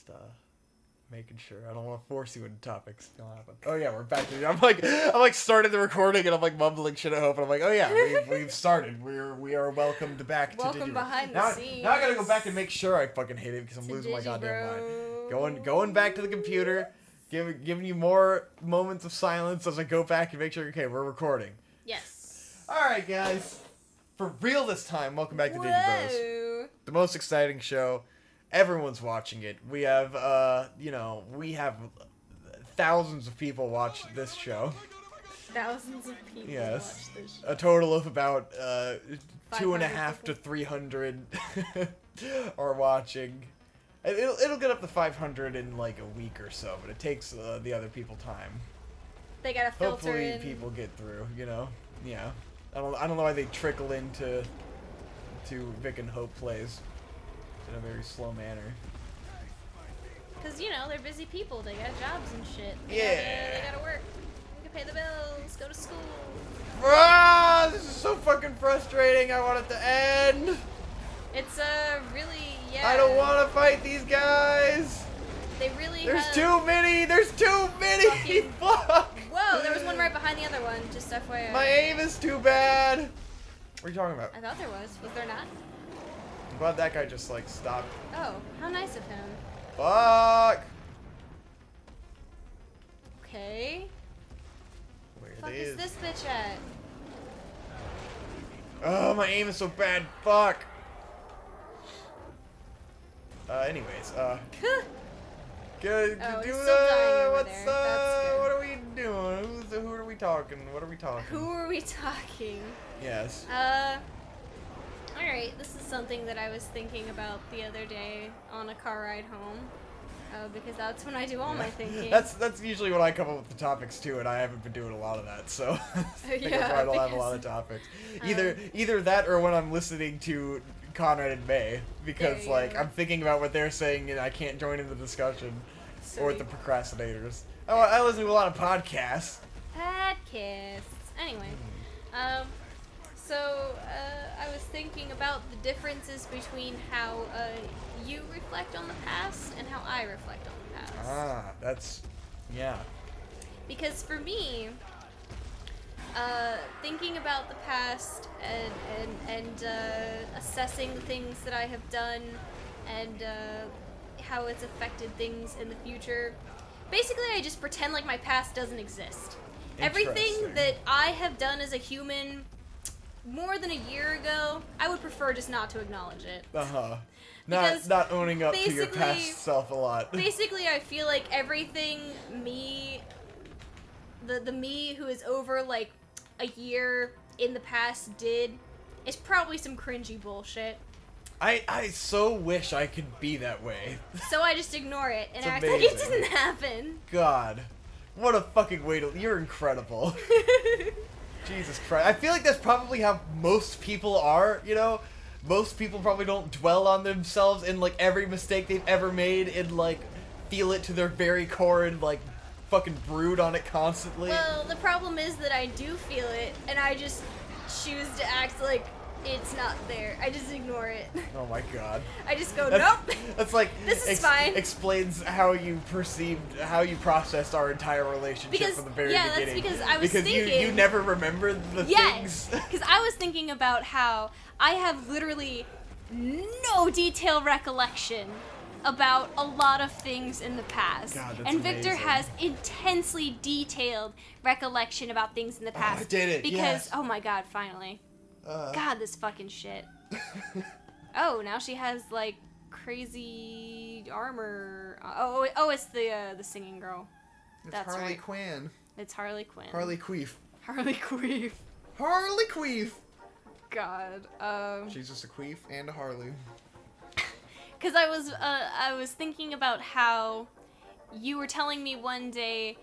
Just making sure. I don't want to force you into topics. Don't happen. Oh yeah, we're back to. I'm like started the recording and I'm like mumbling shit at Hope and I'm like, oh yeah, we've started. We are welcomed back to Welcome behind now, the scenes. Now I gotta go back and make sure I fucking hit it because I'm losing my goddamn mind. Going back to the computer, giving you more moments of silence as I go back and make sure. Okay, we're recording. Yes. All right, guys. For real this time, welcome back to DigiBros. The most exciting show. Everyone's watching it. We have, we have thousands of people watch this show. Thousands of people yes. watch this show. A total of about 250 to 300 are watching. It'll get up to 500 in like a week or so, but it takes the other people time. They gotta filter Hopefully in. people get through, Yeah. I don't know why they trickle into Vic and Hope plays in a very slow manner. Cause they're busy people. They got jobs and shit. They gotta work. They can pay the bills. Go to school. Ah, this is so fucking frustrating. I want it to end. It's really I don't want to fight these guys. They really. There's too many. There's too many. Fucking... Fuck. Whoa, there was one right behind the other one. Just FYI. My aim is too bad. What are you talking about? I thought there was. Was there not? I'm glad that guy just like stopped. Oh, how nice of him. Fuck. Okay. Where Fuck is this bitch at? Oh, my aim is so bad. Fuck. Anyways, good. Oh, he's still dying over what's there. That's good. what are we doing? Who are we talking? What are we talking? Who are we talking? Yes. Alright, this is something that I was thinking about the other day on a car ride home. Because that's when I do all my thinking. That's usually when I come up with the topics too, and I haven't been doing a lot of that, so I think that's why I don't have a lot of topics. Either that or when I'm listening to Conrad and May, because like I'm thinking about what they're saying and I can't join in the discussion, or with the procrastinators. Oh, I listen to a lot of podcasts. Anyway, so I was thinking about the differences between how you reflect on the past and how I reflect on the past. Ah, that's, yeah. Because for me, thinking about the past and assessing the things that I have done and how it's affected things in the future, basically I just pretend like my past doesn't exist. Everything that I have done as a human more than a year ago, I would prefer just not to acknowledge it. Not owning up to your past self a lot. Basically, I feel like everything the me who is over like a year in the past did is probably some cringy bullshit. I so wish I could be that way. So I just ignore it and act like it didn't happen. God. What a fucking way to... You're incredible. Jesus Christ. I feel like that's probably how most people are, Most people probably don't dwell on themselves and, like, every mistake they've ever made and, like, feel it to their very core and, like, fucking brood on it constantly. Well, the problem is that I do feel it, and I just choose to act like it's not there. I just ignore it. Oh my god. I just go, nope. That's like, this is fine. Explains how you processed our entire relationship from the very beginning. Yeah, that's because I was thinking... you never remember the things. Yes, because I was thinking about how I have literally no detailed recollection about a lot of things in the past. God, that's and Victor amazing. has intensely detailed recollection about things in the past. I did it, because, yes. Oh my god, finally. God, this fucking shit. Oh, now she has, like, crazy armor. Oh, it's the singing girl. That's Harley right. Quinn. It's Harley Quinn. Harley Queef. Harley Queef. Harley Queef. God. She's just a queef and a Harley. Because I was thinking about how you were telling me one day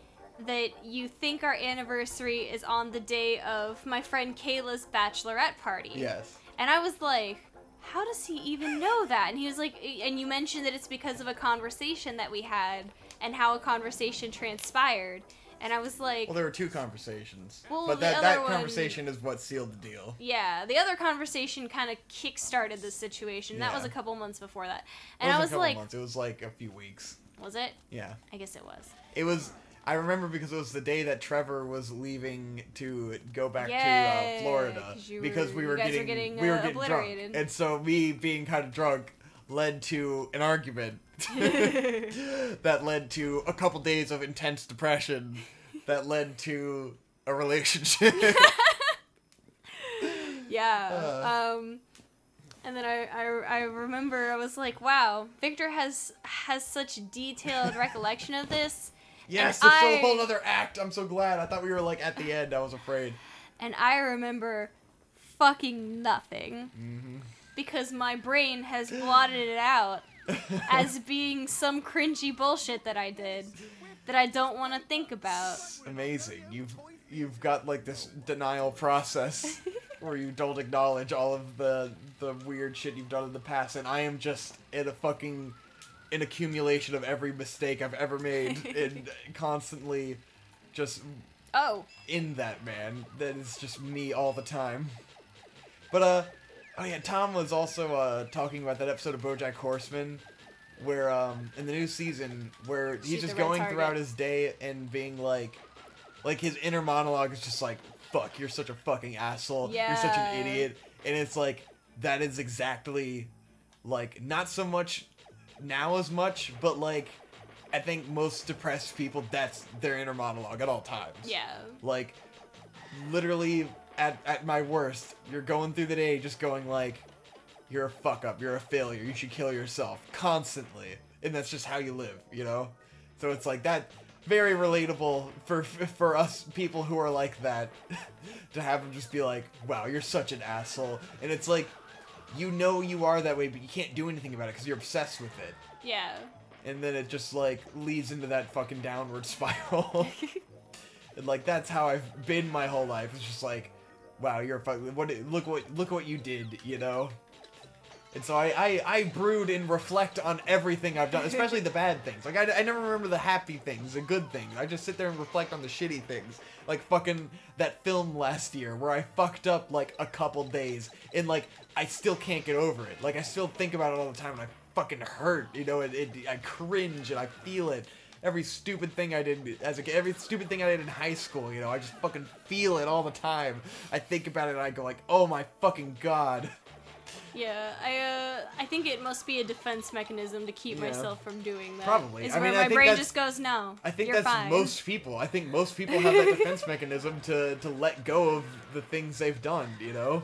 that you think our anniversary is on the day of my friend Kayla's bachelorette party. Yes. And I was like, how does he even know that? And he was like, and you mentioned that it's because of a conversation that we had and how a conversation transpired. And I was like... Well, there were two conversations. Well, but the that other conversation is what sealed the deal. Yeah, the other conversation kind of kick-started the situation. Yeah. That was a couple months before that. And It I was was a couple like... months. It was like a few weeks. Was it? Yeah. I guess it was. It was... I remember because it was the day that Trevor was leaving to go back to Florida. Because we were getting obliterated. Drunk. And so me being kind of drunk led to an argument that led to a couple days of intense depression that led to a relationship. Yeah. And then I remember I was like, wow, Victor has such detailed recollection of this. Yes, it's a whole other act. I'm so glad. I thought we were like at the end. I was afraid. And I remember fucking nothing. Mm-hmm. Because my brain has blotted it out as being some cringy bullshit that I did that I don't want to think about. It's amazing. You've got like this denial process where you don't acknowledge all of the weird shit you've done in the past, and I am just an accumulation of every mistake I've ever made and constantly just in that, man. That is just me all the time. But oh yeah, Tom was also talking about that episode of BoJack Horseman where in the new season where he's just going throughout his day and being like his inner monologue is just like, fuck, you're such a fucking asshole. Yeah. You're such an idiot. And it's like that is exactly like not so much now as much, but like I think most depressed people, that's their inner monologue at all times. Yeah. Like literally at my worst, you're going through the day just going like, you're a fuck up, you're a failure, you should kill yourself constantly, and that's just how you live, you know? So it's like that, very relatable for us people who are like that to have them just be like, wow, you're such an asshole. And it's like, you know you are that way, but you can't do anything about it because you're obsessed with it. Yeah. And then it just like leads into that fucking downward spiral. And like that's how I've been my whole life. It's just like, wow, you're a fucking look what you did, you know. And so I brood and reflect on everything I've done, especially the bad things. Like I never remember the happy things, the good things. I just sit there and reflect on the shitty things. Like fucking that film last year where I fucked up like a couple days and like I still can't get over it. Like I still think about it all the time and I fucking hurt, you know. I cringe and I feel it. Every stupid thing I did as a kid, every stupid thing I did in high school, you know, I just fucking feel it all the time. I think about it and I go like, oh my fucking god. Yeah, I think it must be a defense mechanism to keep myself from doing that. Probably. It's where my brain just goes, no, I think you're that's fine. most people. I think most people have that defense mechanism to let go of the things they've done, you know?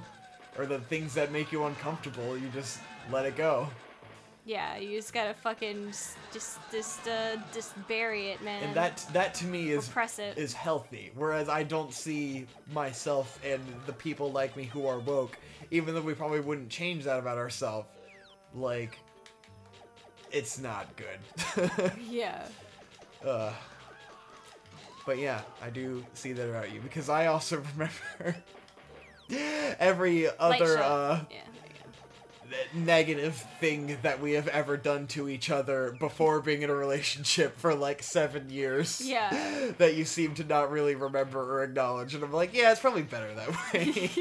Or the things that make you uncomfortable, you just let it go. Yeah, you just gotta fucking just bury it, man. And that to me is healthy. Whereas I don't see myself and the people like me who are woke, even though we probably wouldn't change that about ourselves, like, it's not good. Yeah. But yeah, I do see that about you because I also remember every other negative thing that we have ever done to each other before being in a relationship for like 7 years. Yeah. That you seem to not really remember or acknowledge. And I'm like, yeah, it's probably better that way.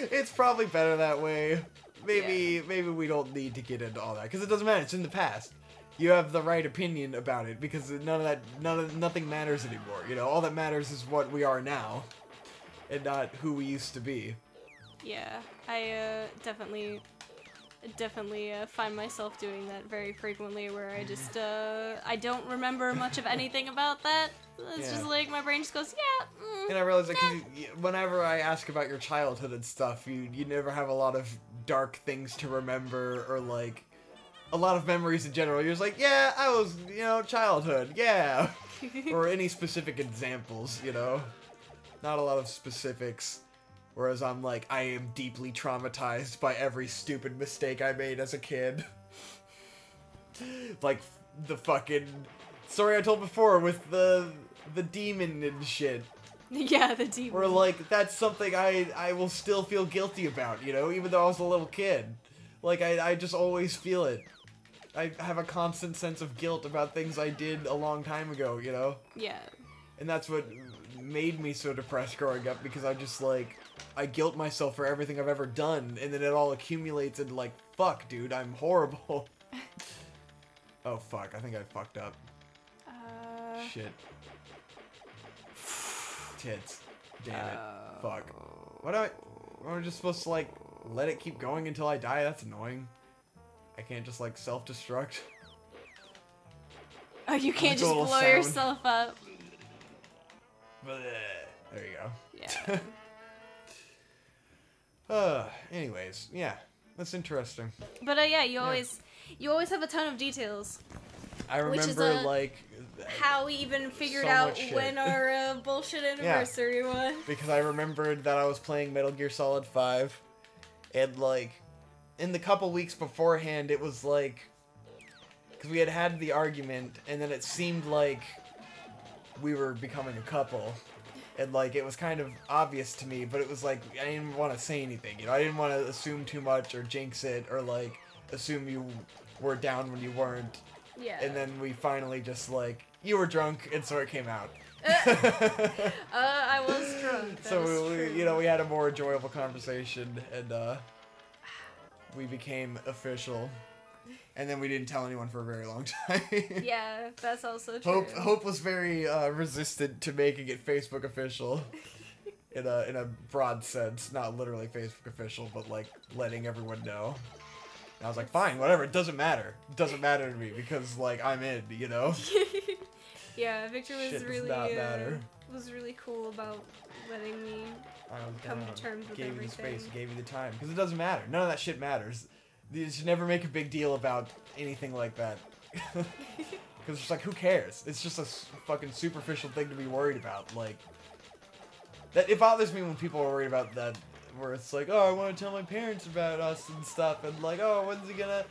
It's probably better that way. Maybe we don't need to get into all that because it doesn't matter. It's in the past. You have the right opinion about it because nothing matters anymore. You know, all that matters is what we are now, and not who we used to be. Yeah, I definitely find myself doing that very frequently, where I just I don't remember much of anything about that. It's just like my brain just goes, And I realize that because whenever I ask about your childhood and stuff, you never have a lot of dark things to remember or like a lot of memories in general. You're just like, yeah, I was, you know, childhood, yeah. Or any specific examples, you know. Not a lot of specifics. Whereas I'm like, I am deeply traumatized by every stupid mistake I made as a kid. Like the fucking story I told before with the demon and shit. Yeah, the demon. Where like, that's something I will still feel guilty about, you know, even though I was a little kid. Like, I just always feel it. I have a constant sense of guilt about things I did a long time ago, you know? Yeah. And that's what made me so depressed growing up, because I just, like, I guilt myself for everything I've ever done, and then it all accumulates into, like, fuck, dude, I'm horrible. Oh, fuck, I think I fucked up. Shit. Tits. Damn it. Fuck. What am I just supposed to, like, let it keep going until I die? That's annoying. I can't just, like, self-destruct. Oh, you can't just blow sound. yourself up. There you go. Yeah. Anyways, yeah. That's interesting. But yeah, you always have a ton of details. I remember, which is, like... how we even figured so out much shit. when our bullshit anniversary was. Because I remembered that I was playing Metal Gear Solid 5, and, like, in the couple weeks beforehand, it was, like... Because we had the argument, and then it seemed like we were becoming a couple. And, like, it was kind of obvious to me, but it was, like, I didn't want to say anything, you know? I didn't want to assume too much or jinx it or, like, assume you were down when you weren't. Yeah. And then we finally just, like, you were drunk, and so it came out. I was drunk. So, you know, we had a more enjoyable conversation, and, we became official. And then we didn't tell anyone for a very long time. Yeah, that's also true. Hope was very resistant to making it Facebook official, in a broad sense, not literally Facebook official, but like letting everyone know. And I was like, fine, whatever, it doesn't matter. It doesn't matter to me because like I'm in, you know. Yeah, Victor was Shit really does not matter. Was really cool about letting me come to terms with gave everything. you the space, gave you the time, because it doesn't matter. None of that shit matters. You should never make a big deal about anything like that. Because it's just like, who cares? It's just a fucking superficial thing to be worried about. Like, that it bothers me when people are worried about that, where it's like, oh, I want to tell my parents about us and stuff, and like, oh, when's he gonna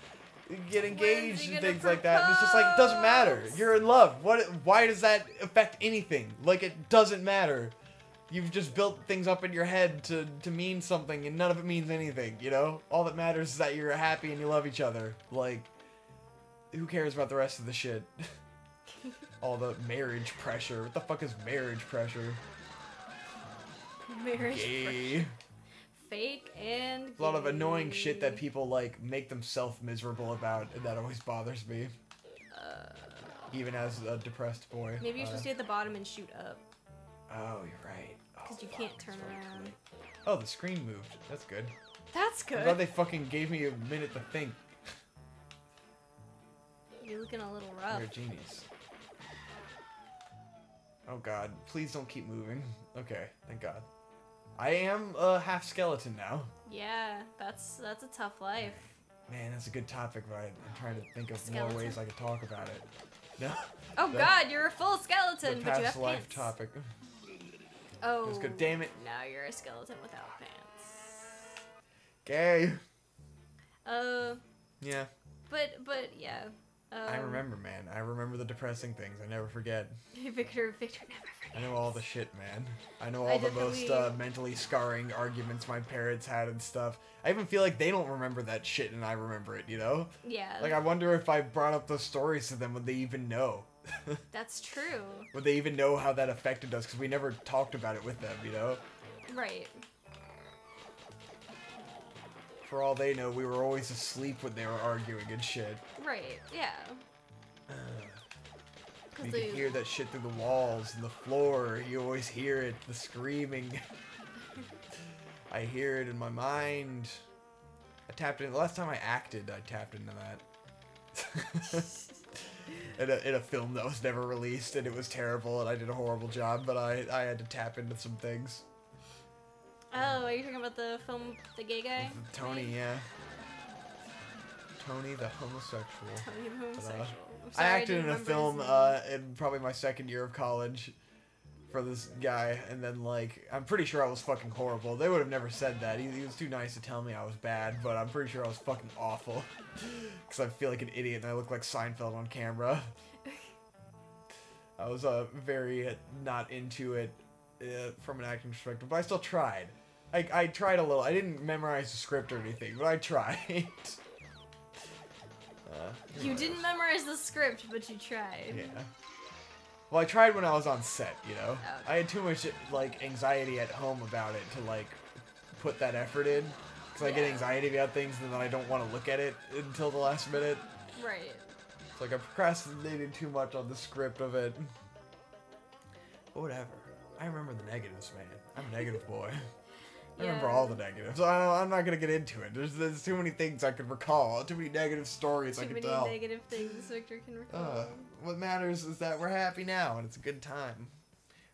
get engaged and things like that. And it's just like, it doesn't matter. You're in love. Why does that affect anything? Like, it doesn't matter. You've just built things up in your head to mean something, and none of it means anything, you know? All that matters is that you're happy and you love each other. Like, who cares about the rest of the shit? All the marriage pressure. What the fuck is marriage pressure? Marriage Gay. pressure. Fake and A lot of annoying shit that people, like, make themselves miserable about, and that always bothers me. Even as a depressed boy. Maybe you're supposed to be at the bottom and shoot up. Oh, you're right. Because you can't turn around. Oh, the screen moved. That's good. That's I'm glad good. they fucking gave me a minute to think. You're looking a little rough. You're a genius. Oh god, please don't keep moving. Okay, thank god. I am a half skeleton now. Yeah, that's a tough life. Man, that's a good topic, but I'm trying to think of Skeleton? more ways I could talk about it. No. Oh god, you're a full skeleton, The but you have past life pants. topic. Oh. It's good. Damn it. Now you're a skeleton without pants. Gay. Yeah. But yeah. I remember, man. I remember the depressing things. I never forget. Victor never forgets. I know all the shit, man. I know all the most mentally scarring arguments my parents had and stuff. I even feel like they don't remember that shit and I remember it, you know? Yeah. Like, I wonder if I brought up those stories to them, would they even know? That's true. Would they even know how that affected us? Because we never talked about it with them, you know? Right. For all they know, we were always asleep when they were arguing and shit. Right, yeah. You could hear that shit through the walls and the floor. You always hear it, the screaming. I hear it in my mind. I tapped in. The last time I acted, I tapped into that. in a film that was never released, and it was terrible, and I did a horrible job, but I had to tap into some things. Oh, are you talking about the film, The Gay Guy? Tony, yeah. Tony the homosexual. Tony the homosexual. I acted in a film in probably my second year of college for this guy, and then, like, I'm pretty sure I was fucking horrible. They would have never said that. He was too nice to tell me I was bad, but I'm pretty sure I was fucking awful. Because I feel like an idiot and I look like Seinfeld on camera. I was very not into it from an acting perspective, but I still tried. I tried a little. I didn't memorize the script or anything, but I tried. You didn't memorize the script, but you tried. Yeah. Well, I tried when I was on set, you know? Okay. I had too much, like, anxiety at home about it to, like, put that effort in. Because I get anxiety about things and then I don't want to look at it until the last minute. Right. It's like I procrastinated too much on the script of it. But whatever. I remember the negatives, man. I'm a negative boy. I remember all the negatives. I'm not gonna get into it. There's too many things I could recall. Too many negative stories I could tell. Too many negative things Victor can recall. What matters is that we're happy now and it's a good time.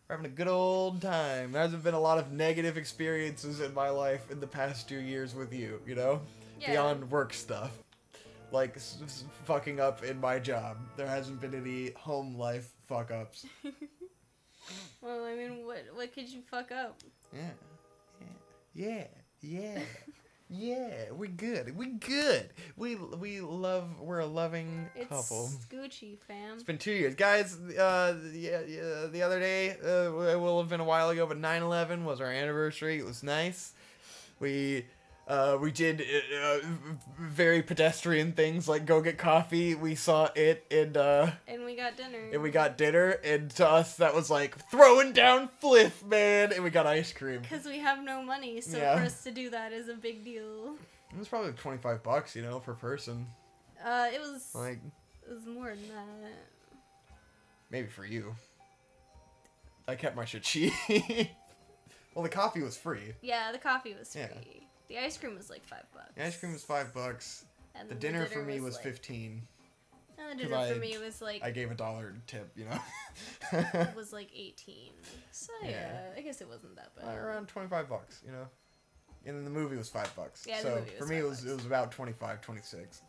We're having a good old time. There hasn't been a lot of negative experiences in my life in the past 2 years with you, you know? Yeah. Beyond work stuff. Like, fucking up in my job. There hasn't been any home life fuck-ups. Well, I mean, what could you fuck up? Yeah, we're good. We're a loving couple. It's Gucci, fam. It's been 2 years. Guys, the other day, it will have been a while ago, but 9/11 was our anniversary. It was nice. We did very pedestrian things like go get coffee. We saw it and we got dinner. And to us that was like throwing down fliff, man. And we got ice cream. Because we have no money, so for us to do that is a big deal. It was probably $25, you know, per person. It was like it was more than that. Maybe for you. I kept my shit cheap. Well, the coffee was free. Yeah, the coffee was free. Yeah. The ice cream was like $5. The ice cream was $5. And the dinner for me was like, 15. And the dinner for me was like... I gave $1 tip, you know? It was like 18. So yeah, I guess it wasn't that bad. Around $25, you know? And then the movie was $5. Yeah, so the movie was for me $5. it was about 25, 26.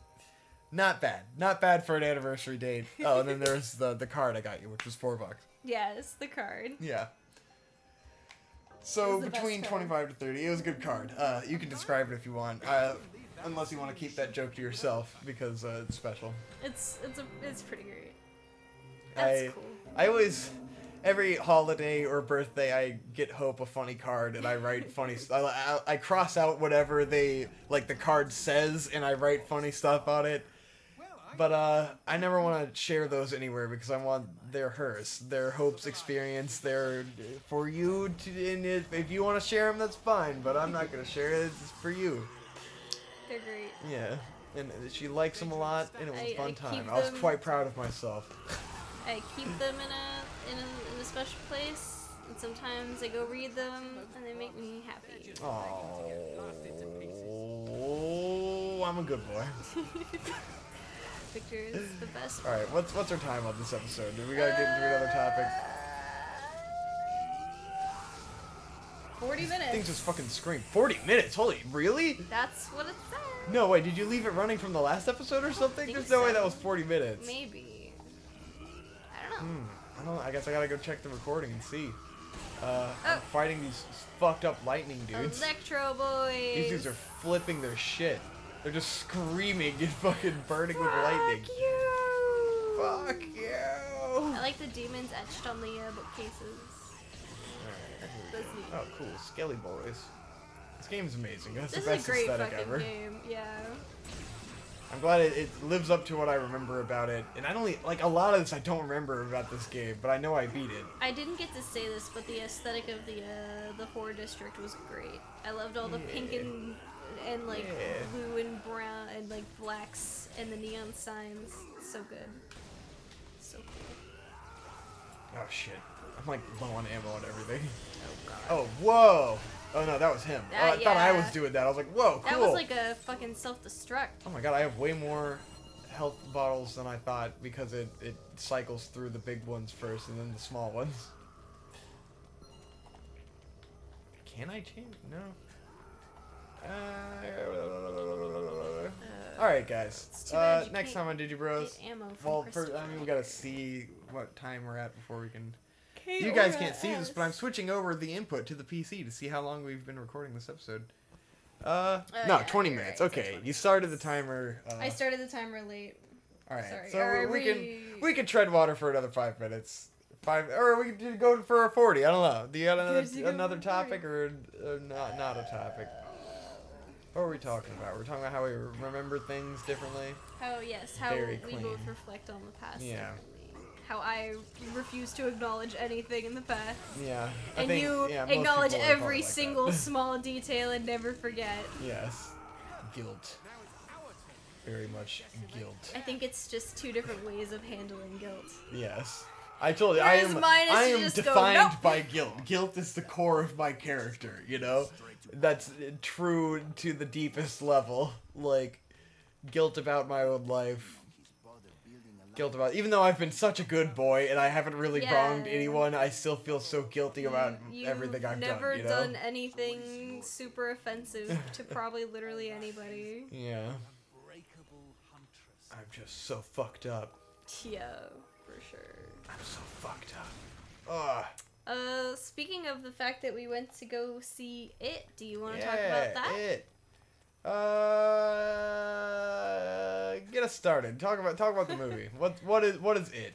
Not bad. Not bad for an anniversary date. Oh, and then there's the card I got you, which was $4. Yes, the card. Yeah. So between 25 to 30, it was a good card. You can describe it if you want, unless you want to keep that joke to yourself because it's special. It's pretty great. That's cool. I always, every holiday or birthday, I get Hope a funny card and I write funny. I cross out whatever the card says and I write funny stuff on it. But I never want to share those anywhere because I want they're hers. They're Hope's experience. They're for you to. And if you want to share them, that's fine. But I'm not gonna share it. It's for you. They're great. Yeah, and she likes them a lot, and it was a fun time. I was them, quite proud of myself. I keep them in a special place, and sometimes I go read them, and they make me happy. Oh, I'm a good boy. Victor is the best. All right, what's our time on this episode? Do we gotta get into another topic? 40 minutes. Things just fucking scream. 40 minutes? Holy, really? That's what it says. No, wait, did you leave it running from the last episode or something? There's no way that was 40 minutes. Maybe. I don't know. I guess I gotta go check the recording and see. I'm fighting these fucked up lightning dudes. Electro boys. These dudes are flipping their shit. They're just screaming and fucking burning with lightning. Fuck you! Fuck you! I like the demons etched on the bookcases. Alright, oh, cool. Skelly Boys. This game's amazing. That's this the best is a great aesthetic fucking ever. game, yeah. I'm glad it lives up to what I remember about it. And I don't, like, a lot of this I don't remember about this game, but I know I beat it. I didn't get to say this, but the aesthetic of the horror district was great. I loved all the pink and like blue and brown and like blacks and the neon signs. So good. So cool. Oh shit. I'm like low on ammo and everything. Oh god. Oh, whoa! Oh no, that was him. I thought I was doing that. I was like, whoa, cool. That was like a fucking self-destruct. Oh my god, I have way more health bottles than I thought because it cycles through the big ones first and then the small ones. Can I change? No. Alright guys, next time on DigiBros, well, first, I mean, we gotta see what time we're at before we can... You guys can't see this, but I'm switching over the input to the PC to see how long we've been recording this episode. No, yeah, 20 minutes, right, okay, you started the timer. I started the timer late. Alright, Sorry. so we can tread water for another 5 minutes. Or we could go for a 40, I don't know. Do you got another topic or not a topic? What were we talking about? We're talking about how we remember things differently. How Very we clean. both reflect on the past. Yeah. how I refuse to acknowledge anything in the past. Yeah. And most acknowledge people are probably every like single that. small detail and never forget. Yes. Guilt. Very much guilt. I think it's just two different ways of handling guilt. Yes. I told you, Whereas mine is I to am just go, defined "Nope." by guilt. Guilt is the core of my character, you know? That's true to the deepest level. Like, guilt about my own life. Guilt about, even though I've been such a good boy and I haven't really wronged anyone, I still feel so guilty about everything I've never done, you know? done anything super offensive to probably literally anybody. Yeah. I'm just so fucked up. Yeah, for sure. I'm so fucked up. Ugh. Speaking of the fact that we went to go see It, do you want to talk about that? It. Get us started. Talk about the movie. What is It?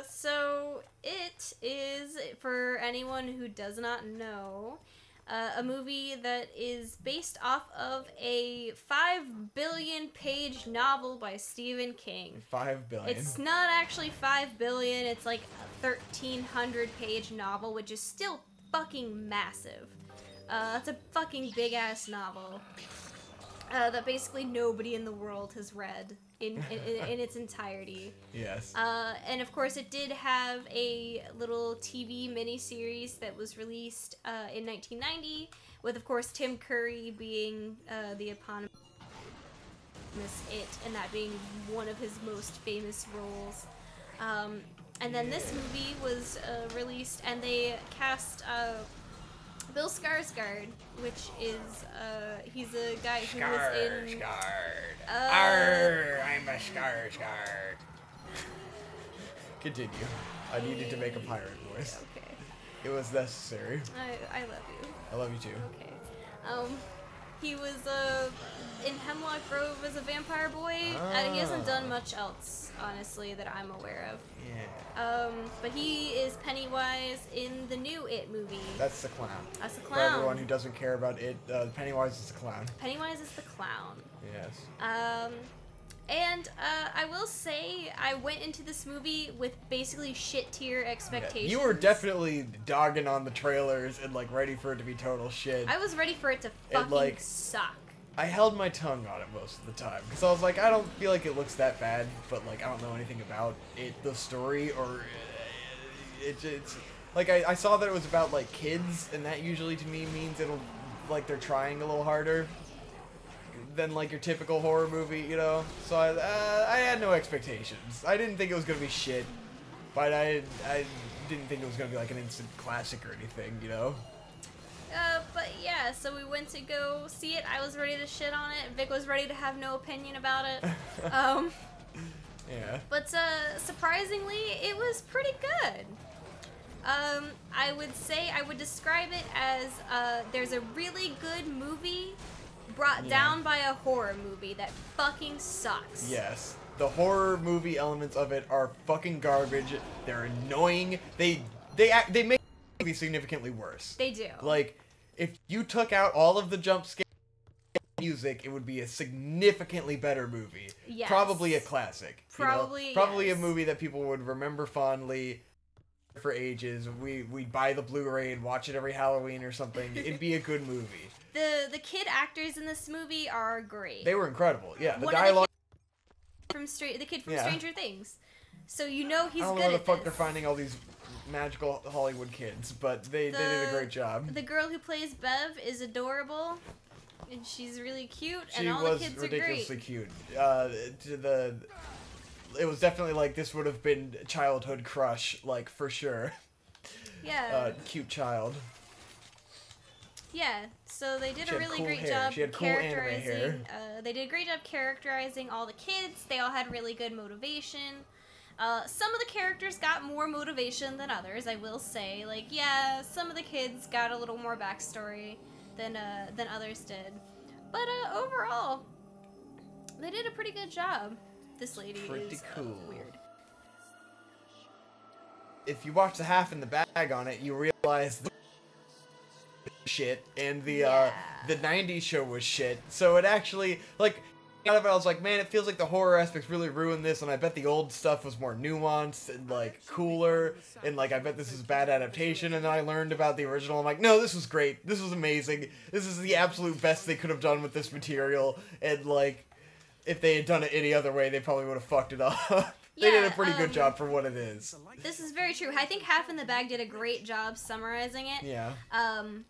So It is, for anyone who does not know, a movie that is based off of a 5 billion page novel by Stephen King. 5 billion. It's not actually 5 billion, it's like a 1,300 page novel, which is still fucking massive. That's a fucking big ass novel. That basically nobody in the world has read in its entirety. Yes. And of course, it did have a little TV miniseries that was released in 1990, with of course Tim Curry being the eponymous It, and that being one of his most famous roles. And then this movie was released, and they cast Bill Skarsgård, which is he's a guy who was in Arr, I'm a Skarsgård. Continue. I needed to make a pirate voice. Okay. It was necessary. I love you. I love you too. Okay. He was in Hemlock Grove as a vampire boy. He hasn't done much else, honestly, that I'm aware of. Yeah. But he is Pennywise in the new It movie. That's the clown. That's the For clown. everyone who doesn't care about It, Pennywise is the clown. Pennywise is the clown. Yes. And I will say, I went into this movie with basically shit tier expectations. You were definitely dogging on the trailers and like ready for it to be total shit. I was ready for it to fucking like, suck. I held my tongue on it most of the time because I was like, I don't feel like it looks that bad, but like I don't know anything about it, the story, or it's like I saw that it was about like kids, and that usually to me means it'll like they're trying a little harder than like your typical horror movie, you know. So I had no expectations. I didn't think it was gonna be shit, but I didn't think it was gonna be like an instant classic or anything, you know. But yeah, so we went to go see it. I was ready to shit on it. Vic was ready to have no opinion about it. Yeah. But surprisingly, it was pretty good. I would say, I would describe it as there's a really good movie brought down by a horror movie that fucking sucks. Yes. The horror movie elements of it are fucking garbage. They're annoying. They make the movie significantly worse. They do. Like, if you took out all of the jump scare music, it would be a significantly better movie. Yes. Probably a classic. Probably, Probably yes. a movie that people would remember fondly for ages. We'd buy the Blu-ray and watch it every Halloween or something. It'd be a good movie. The kid actors in this movie are great. They were incredible. Yeah, the One dialogue. The kid from Stranger Things. So you know he's good at this. I don't know where the fuck they're finding all these magical Hollywood kids, but they did a great job. The girl who plays Bev is adorable, and she's really cute, She and all was the kids ridiculously are great. cute. It was definitely like this would have been childhood crush, like for sure. Yeah. Cute child. Yeah. So they did She a had really cool great hair. job She had cool anime characterizing. hair. They did a great job characterizing all the kids. They all had really good motivation. Some of the characters got more motivation than others, I will say. Like, yeah, some of the kids got a little more backstory than others did. But overall, they did a pretty good job. This lady Pretty is cool. weird. If you watch the half in the bag on it, you realize the shit and the 90s show was shit. So it actually, like, out of it, I was like, man, it feels like the horror aspects really ruined this, and I bet the old stuff was more nuanced and, like, cooler, and, like, I bet this is a bad adaptation, and then I learned about the original, I'm like, no, this was great, this was amazing, this is the absolute best they could have done with this material, and, like, if they had done it any other way, they probably would have fucked it up. They did a pretty good job for what it is. This is very true. I think Half in the Bag did a great job summarizing it. Yeah.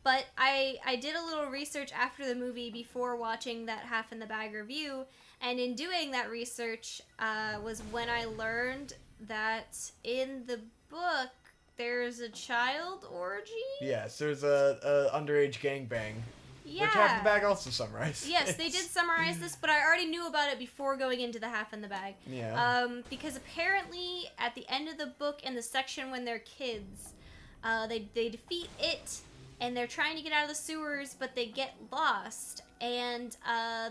But I did a little research after the movie before watching that Half in the Bag review, and in doing that research was when I learned that in the book there's a child orgy. Yes, there's a underage gangbang. Yeah. Which Half in the Bag also summarized. Yes, they did summarize this, but I already knew about it before going into the Half in the Bag. Yeah. Because apparently at the end of the book, in the section when they're kids, they defeat it, and they're trying to get out of the sewers, but they get lost. And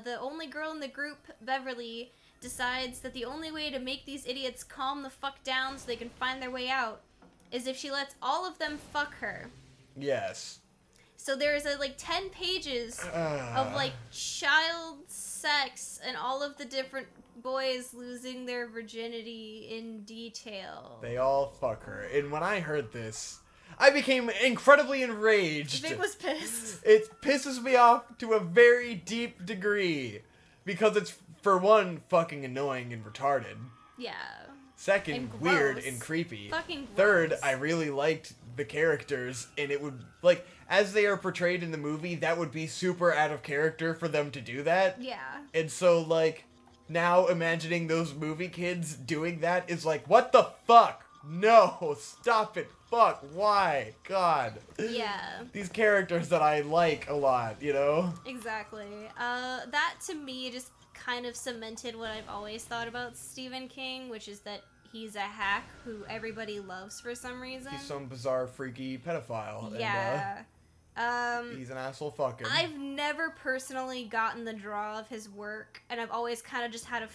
the only girl in the group, Beverly, decides that the only way to make these idiots calm the fuck down so they can find their way out is if she lets all of them fuck her. Yes. So there's like 10 pages of like child sex and all of the different boys losing their virginity in detail. They all fuck her. And when I heard this, I became incredibly enraged. Vic was pissed. It pisses me off to a very deep degree. Because it's, for one, fucking annoying and retarded. Yeah. Second, And weird gross. and creepy. Fucking gross. Third, I really liked the characters, and it would, like, as they are portrayed in the movie, that would be super out of character for them to do that. Yeah. And so, like, now imagining those movie kids doing that is like, what the fuck? No, stop it. Fuck, why? God. Yeah. These characters that I like a lot, you know? Exactly. That to me just kind of cemented what I've always thought about Stephen King, which is that he's a hack who everybody loves for some reason. He's some bizarre, freaky pedophile. Yeah. And, he's an asshole fucking. I've never personally gotten the draw of his work, and I've always kind of just had a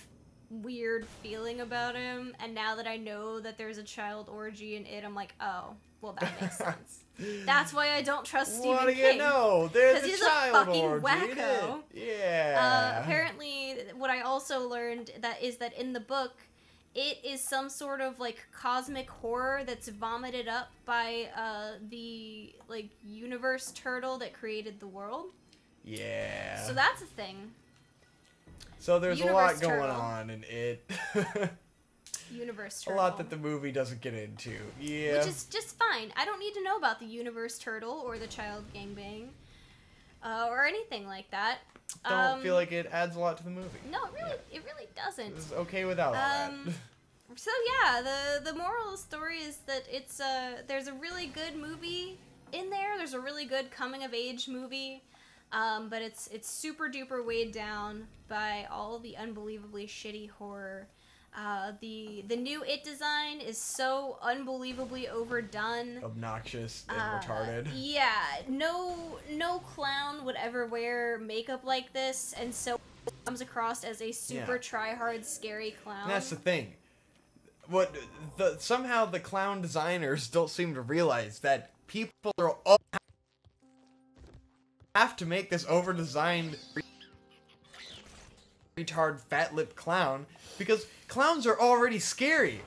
weird feeling about him, and now that I know that there's a child orgy in it, I'm like, oh, well, that makes sense. That's why I don't trust Stephen King. What do you know? There's he's a child fucking orgy wacko. in it. Yeah. Apparently, what I also learned is that in the book, it is some sort of like cosmic horror that's vomited up by the like universe turtle that created the world. Yeah. So that's a thing. So there's Universe a lot going turtle. on in it. Universe A turtle. lot that the movie doesn't get into. Yeah. Which is just fine. I don't need to know about the universe turtle or the child gangbang or anything like that. Don't feel like it adds a lot to the movie. No, it really doesn't. It's okay without all that. So yeah, the moral of the story is that it's there's a really good movie in there. There's a really good coming of age movie, but it's super duper weighed down by all the unbelievably shitty horror. The new It design is so unbelievably overdone, Obnoxious and retarded. Yeah, no clown would ever wear makeup like this, and so it comes across as a super try-hard, scary clown. And that's the thing. Somehow the clown designers don't seem to realize that people are all have to make this over-designed retard fat lip clown because clowns are already scary.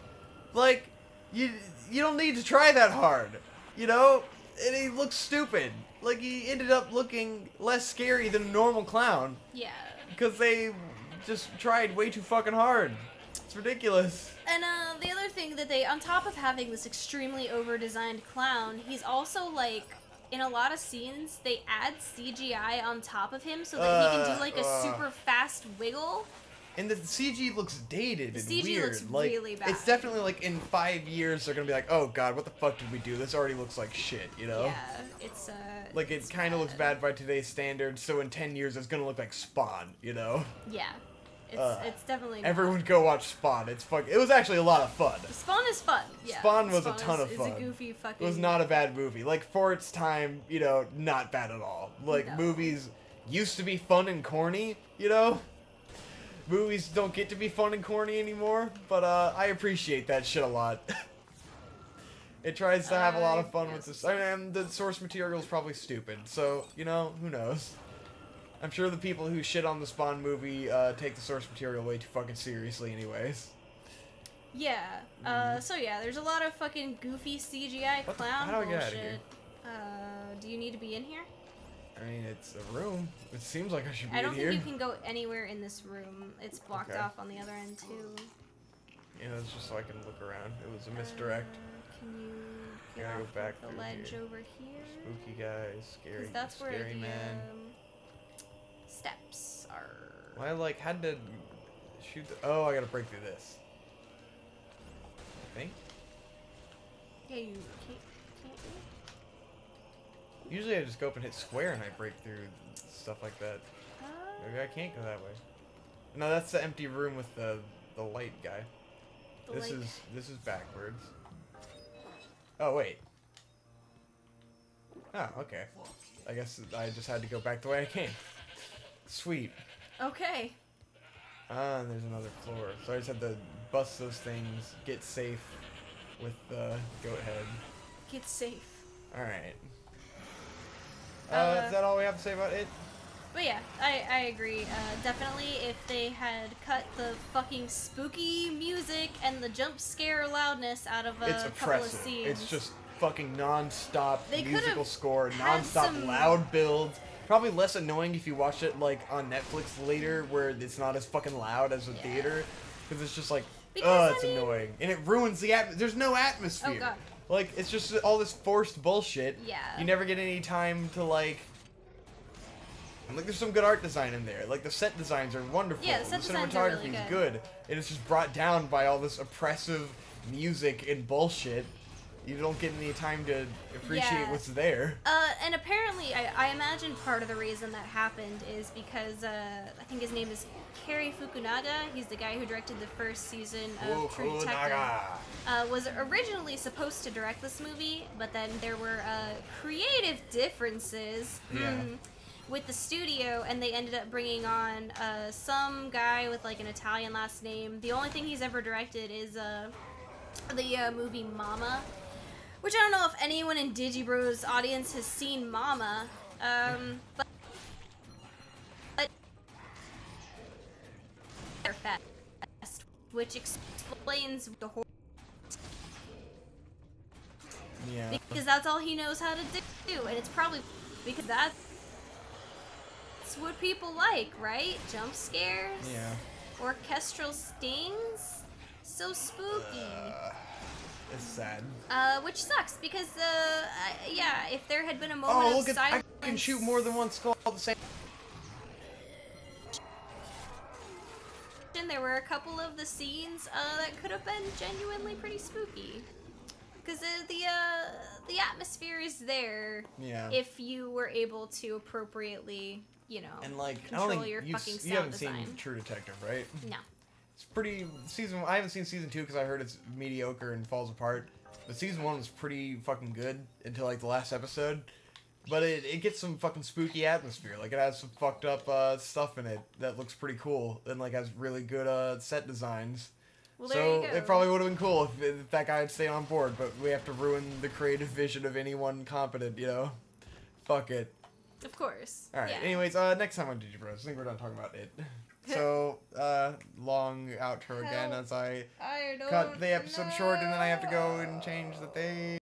Like, you don't need to try that hard, you know? And he looks stupid. Like, he ended up looking less scary than a normal clown. Yeah. Because they just tried way too fucking hard. It's ridiculous. And the other thing that they, on top of having this extremely over-designed clown, he's also like, in a lot of scenes, they add CGI on top of him so that he can do like a super fast wiggle. And the CG looks dated and CG weird. looks like, really bad. It's definitely like in 5 years they're gonna be like, oh god, what the fuck did we do? This already looks like shit, you know? Yeah, it's like it kind of looks bad by today's standards. So in 10 years it's gonna look like Spawn, you know? Yeah, it's definitely. Everyone go watch Spawn. It's fuck. It was actually a lot of fun. Spawn is fun. Yeah. Spawn was a ton of fun. It's a goofy fucking. It was not a bad movie. Like for its time, you know, not bad at all. Like No. movies used to be fun and corny, you know? Movies don't get to be fun and corny anymore, but I appreciate that shit a lot. It tries to have a lot of fun with this, and the source material is probably stupid, so, you know, who knows. I'm sure the people who shit on the Spawn movie take the source material way too fucking seriously anyways. Yeah. So yeah, there's a lot of fucking goofy CGI clown how do I get out of bullshit. here? Do you need to be in here? I mean, it's a room. It seems like I should be I don't in think here. you can go anywhere in this room. It's blocked off on the other end too. Yeah, it's just so I can look around. It was a misdirect. Can you get Gotta go off back the through ledge here. over here? Spooky guys, scary, That's where scary the man. steps are. Well, I like had to shoot. Oh, I gotta break through this. I think. Yeah, you can't you? Usually I just go up and hit square and I break through stuff like that. Maybe I can't go that way. No, that's the empty room with the light guy. This is backwards. Oh wait. Oh, okay. I guess I just had to go back the way I came. Sweet. Okay. And there's another floor. So I just had to bust those things, get safe with the goat head. Get safe. Alright. Is that all we have to say about it? But yeah, I agree. Definitely, if they had cut the fucking spooky music and the jump scare loudness out of a couple of scenes. It's just fucking non-stop They musical score, had non-stop some- loud builds. Probably less annoying if you watch it like on Netflix later, where it's not as fucking loud as a theater, because it's just like, Because, it's I mean- annoying, and it ruins the atmosphere. There's no atmosphere. Oh, God. Like, it's just all this forced bullshit. Yeah. You never get any time to like. Like, there's some good art design in there. Like, the set designs are wonderful. Yeah, the set designs are really cinematography is good. good. And it's just brought down by all this oppressive music and bullshit. You don't get any time to appreciate what's there. And apparently, I imagine part of the reason that happened is because, I think his name is Cary Fukunaga. He's the guy who directed the first season of True Detective. Was originally supposed to direct this movie, but then there were, creative differences. With the studio, and they ended up bringing on some guy with like an Italian last name. The only thing he's ever directed is the movie Mama, which I don't know if anyone in Digibro's audience has seen Mama, but Fest, which explains the horror. Yeah. Because that's all he knows how to do, and it's probably because that's what people like, right? Jump scares? Yeah. Orchestral stings? So spooky. It's sad. Which sucks, because, yeah, if there had been a moment Oh, of look at silence... I can shoot more than one skull at the same. There were a couple of the scenes that could have been genuinely pretty spooky. Because the atmosphere is there if you were able to appropriately, you know, And like, control I don't think your you fucking sound haven't design. seen True Detective, right? No. It's pretty I haven't seen season 2 because I heard it's mediocre and falls apart. But season 1 was pretty fucking good until like the last episode. But it gets some fucking spooky atmosphere. Like, it has some fucked up stuff in it that looks pretty cool and like has really good set designs. Well, there So you go. it probably would have been cool if that guy had stayed on board, but we have to ruin the creative vision of anyone competent, you know? Fuck it. Of course. Alright, yeah. anyways, next time on Digibros, I think we're done talking about it. So, long outro again as I I don't cut the episode short and then I have to go know. and change the thing.